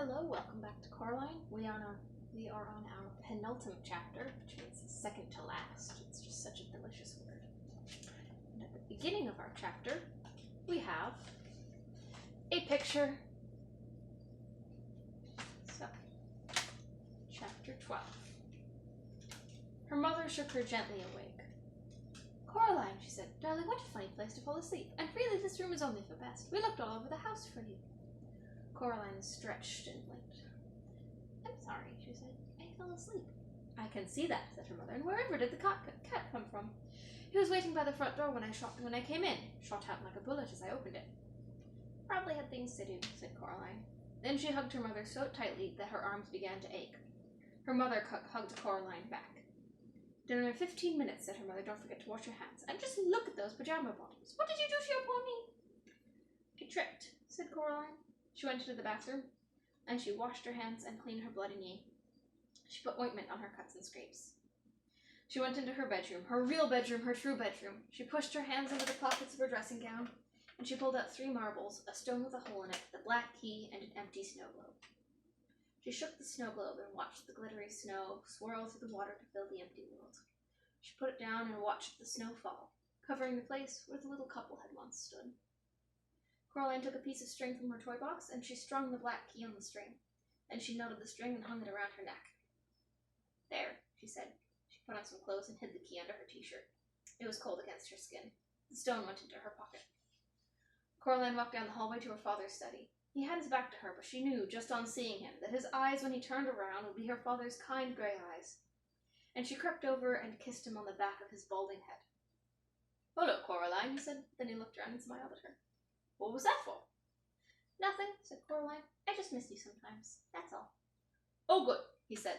Hello, welcome back to Coraline. We are on our penultimate chapter, which means second to last. It's just such a delicious word. And at the beginning of our chapter, we have a picture. So, chapter 12. Her mother shook her gently awake. Coraline, she said, darling, what a funny place to fall asleep. And really, this room is only for best. We looked all over the house for you. Coraline stretched and blinked. I'm sorry, she said. I fell asleep. I can see that, said her mother. And wherever did the cat come from? He was waiting by the front door when I came in. Shot out like a bullet as I opened it. Probably had things to do, said Coraline. Then she hugged her mother so tightly that her arms began to ache. Her mother hugged Coraline back. Dinner in 15 minutes, said her mother. Don't forget to wash your hands. And just look at those pajama bottoms. What did you do to your poor knee? Get tripped, said Coraline. She went into the bathroom, and she washed her hands and cleaned her bloody knee. She put ointment on her cuts and scrapes. She went into her bedroom, her real bedroom, her true bedroom. She pushed her hands into the pockets of her dressing gown, and she pulled out 3 marbles, a stone with a hole in it, the black key, and an empty snow globe. She shook the snow globe and watched the glittery snow swirl through the water to fill the empty world. She put it down and watched the snow fall, covering the place where the little couple had once stood. Coraline took a piece of string from her toy box, and she strung the black key on the string. Then she knotted the string and hung it around her neck. There, she said. She put on some clothes and hid the key under her t-shirt. It was cold against her skin. The stone went into her pocket. Coraline walked down the hallway to her father's study. He had his back to her, but she knew, just on seeing him, that his eyes when he turned around would be her father's kind gray eyes. And she crept over and kissed him on the back of his balding head. Hello, Coraline, he said. Then he looked around and smiled at her. What was that for? Nothing, said Coraline. I just miss you sometimes, that's all. Oh, good, he said.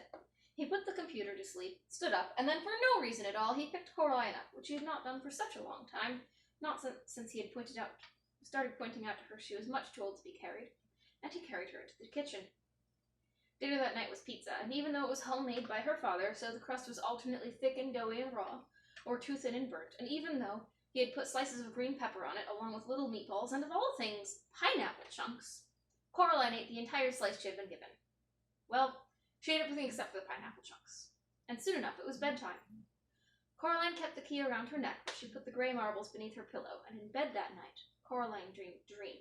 He put the computer to sleep, stood up, and then for no reason at all, he picked Coraline up, which he had not done for such a long time, not since he had started pointing out to her she was much too old to be carried, and he carried her into the kitchen. Dinner that night was pizza, and even though it was homemade by her father, so the crust was alternately thick and doughy and raw, or too thin and burnt, and even though he had put slices of green pepper on it, along with little meatballs, and of all things, pineapple chunks, Coraline ate the entire slice she had been given. Well, she ate everything except for the pineapple chunks. And soon enough, it was bedtime. Coraline kept the key around her neck, but she put the gray marbles beneath her pillow, and in bed that night, Coraline dreamed a dream.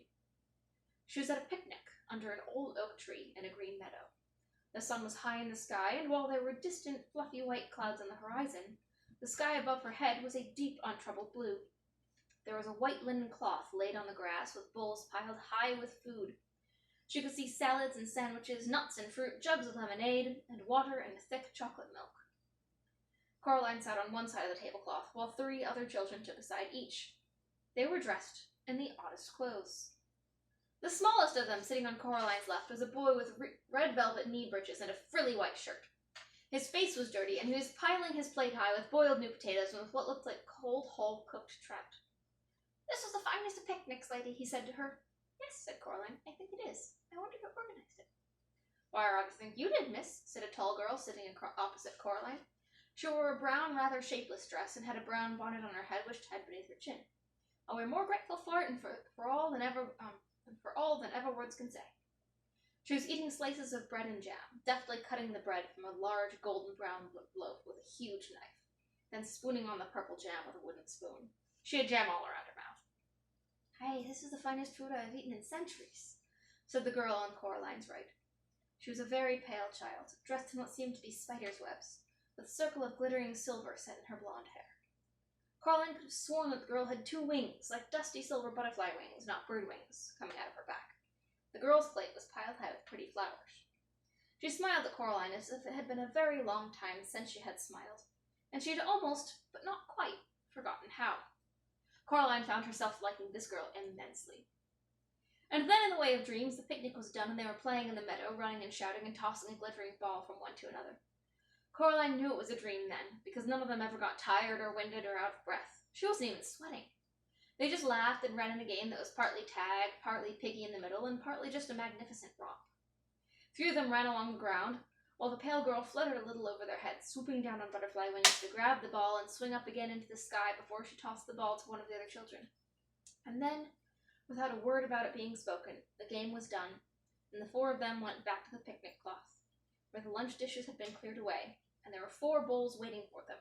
She was at a picnic under an old oak tree in a green meadow. The sun was high in the sky, and while there were distant, fluffy white clouds on the horizon, the sky above her head was a deep, untroubled blue. There was a white linen cloth laid on the grass with bowls piled high with food. She could see salads and sandwiches, nuts and fruit, jugs of lemonade, and water and thick chocolate milk. Coraline sat on one side of the tablecloth, while 3 other children took a side each. They were dressed in the oddest clothes. The smallest of them, sitting on Coraline's left, was a boy with red velvet knee breeches and a frilly white shirt. His face was dirty, and he was piling his plate high with boiled new potatoes and with what looked like cold, whole-cooked trout. This was the finest of picnics, lady, he said to her. Yes, said Coraline, I think it is. I wonder who organized it. Why, I think you did, miss, said a tall girl sitting opposite Coraline. She wore a brown, rather shapeless dress and had a brown bonnet on her head which tied beneath her chin. Oh, we're more grateful for it and for all than ever words can say. She was eating slices of bread and jam, deftly cutting the bread from a large golden brown loaf with a huge knife, then spooning on the purple jam with a wooden spoon. She had jam all around her mouth. Hey, this is the finest food I have eaten in centuries, said the girl on Coraline's right. She was a very pale child, dressed in what seemed to be spider's webs, with a circle of glittering silver set in her blonde hair. Coraline could have sworn that the girl had 2 wings, like dusty silver butterfly wings, not bird wings, coming out of her back. The girl's plate was piled high with pretty flowers. She smiled at Coraline as if it had been a very long time since she had smiled, and she had almost, but not quite, forgotten how. Coraline found herself liking this girl immensely. And then, in the way of dreams, the picnic was done, and they were playing in the meadow, running and shouting and tossing a glittering ball from one to another. Coraline knew it was a dream then, because none of them ever got tired or winded or out of breath. She wasn't even sweating. They just laughed and ran in a game that was partly tag, partly piggy in the middle, and partly just a magnificent romp. 3 of them ran along the ground, while the pale girl fluttered a little over their heads, swooping down on butterfly wings to grab the ball and swing up again into the sky before she tossed the ball to one of the other children. And then, without a word about it being spoken, the game was done, and the four of them went back to the picnic cloth, where the lunch dishes had been cleared away, and there were 4 bowls waiting for them,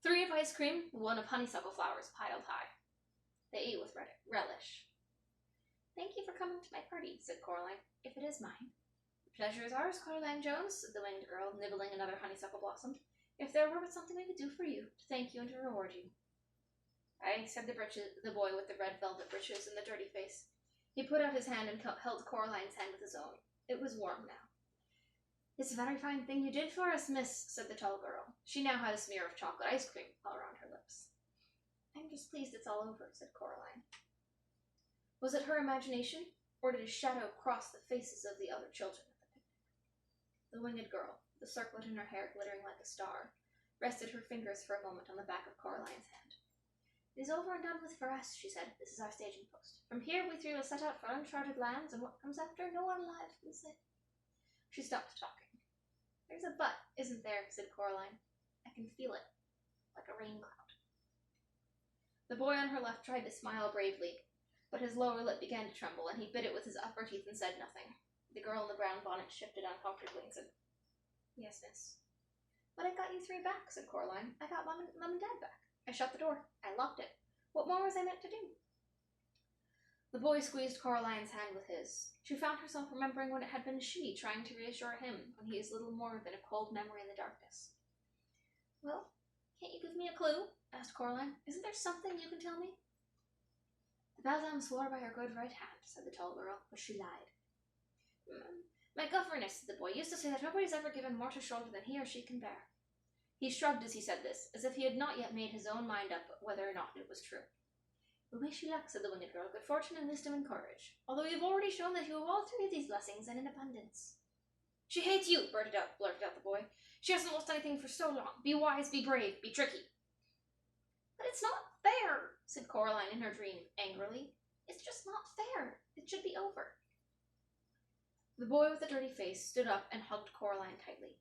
3 of ice cream, 1 of honeysuckle flowers piled high. They ate with relish. "Thank you for coming to my party," said Coraline, "if it is mine." "The pleasure is ours, Coraline Jones," said the winged girl, nibbling another honeysuckle blossom. "If there were but something we could do for you, to thank you and to reward you." "Aye," said the boy with the red velvet breeches and the dirty face. He put out his hand and held Coraline's hand with his own. It was warm now. "It's a very fine thing you did for us, miss," said the tall girl. She now had a smear of chocolate ice cream all around her lips. "I'm just pleased it's all over," said Coraline. Was it her imagination, or did a shadow cross the faces of the other children at the picnic? The winged girl, the circlet in her hair glittering like a star, rested her fingers for a moment on the back of Coraline's hand. "It is over and done with for us," she said. "This is our staging post. From here we 3 will set out for uncharted lands, and what comes after, no one alive can say." She stopped talking. "There's a but, isn't there?" said Coraline. "I can feel it, like a rain cloud." The boy on her left tried to smile bravely, but his lower lip began to tremble, and he bit it with his upper teeth and said nothing. The girl in the brown bonnet shifted uncomfortably and said, "Yes, miss." "But I got you 3 back," said Coraline. "I got Mum and Dad back. I shut the door. I locked it. What more was I meant to do?" The boy squeezed Coraline's hand with his. She found herself remembering when it had been she trying to reassure him when he is little more than a cold memory in the darkness. "Well, can't you give me a clue?" asked Coraline. "Isn't there something you can tell me?" "The beldam swore by her good right hand," said the tall girl, "but she lied." "My governess," said the boy, "used to say that nobody's ever given more to shoulder than he or she can bear." He shrugged as he said this, as if he had not yet made his own mind up whether or not it was true. "We wish you luck," said the winged girl, "good fortune and wisdom and courage, although you have already shown that you have all 3 of these blessings and in abundance." "She hates you," blurted out the boy. "She hasn't lost anything for so long. Be wise, be brave, be tricky." "But it's not fair," said Coraline in her dream, angrily. "It's just not fair. It should be over." The boy with the dirty face stood up and hugged Coraline tightly.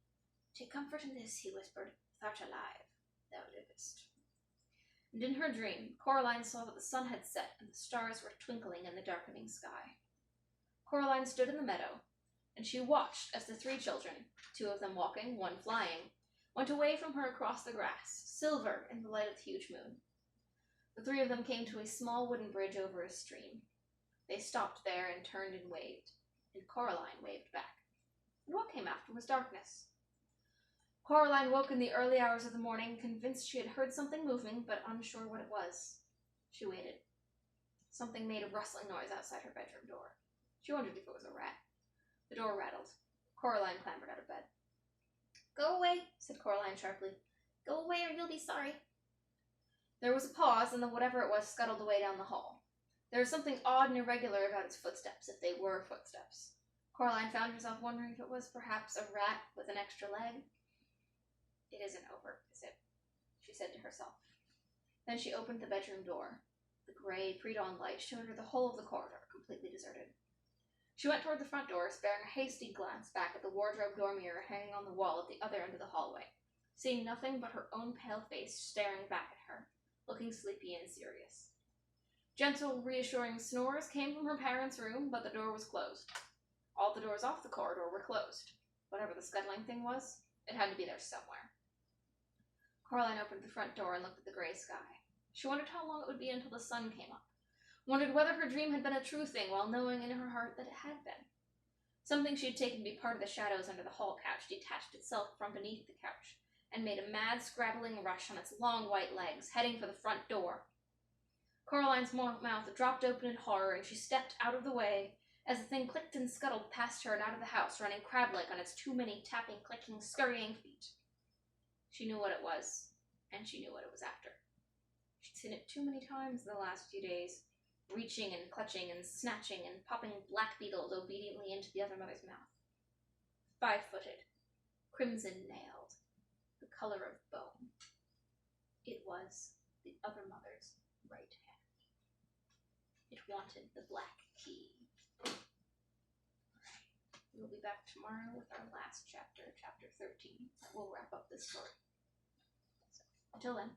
"Take comfort in this," he whispered. "Thou'rt alive. Thou livest." And in her dream, Coraline saw that the sun had set and the stars were twinkling in the darkening sky. Coraline stood in the meadow, and she watched as the 3 children, 2 of them walking, 1 flying, went away from her across the grass, silver in the light of the huge moon. The 3 of them came to a small wooden bridge over a stream. They stopped there and turned and waved, and Coraline waved back. And what came after was darkness. Coraline woke in the early hours of the morning, convinced she had heard something moving, but unsure what it was. She waited. Something made a rustling noise outside her bedroom door. She wondered if it was a rat. The door rattled. Coraline clambered out of bed. "Go away," said Coraline sharply. "Go away or you'll be sorry." There was a pause, and then whatever it was scuttled away down the hall. There was something odd and irregular about its footsteps, if they were footsteps. Coraline found herself wondering if it was perhaps a rat with an extra leg. "It isn't over, is it?" she said to herself. Then she opened the bedroom door. The gray, pre-dawn light showed her the whole of the corridor, completely deserted. She went toward the front door, sparing a hasty glance back at the wardrobe door mirror hanging on the wall at the other end of the hallway, seeing nothing but her own pale face staring back at her, looking sleepy and serious. Gentle, reassuring snores came from her parents' room, but the door was closed. All the doors off the corridor were closed. Whatever the scuttling thing was, it had to be there somewhere. Coraline opened the front door and looked at the gray sky. She wondered how long it would be until the sun came up. Wondered whether her dream had been a true thing, while knowing in her heart that it had been. Something she had taken to be part of the shadows under the hall couch detached itself from beneath the couch and made a mad, scrabbling rush on its long white legs, heading for the front door. Coraline's mouth dropped open in horror, and she stepped out of the way as the thing clicked and scuttled past her and out of the house, running crab-like on its too many tapping, clicking, scurrying feet. She knew what it was, and she knew what it was after. She'd seen it too many times in the last few days, reaching and clutching and snatching and popping black beetles obediently into the other mother's mouth. 5-footed, crimson-nailed, the color of bone. It was the other mother's right hand. It wanted the black key. We'll be back tomorrow with our last chapter, chapter 13. That will wrap up this story. So, until then.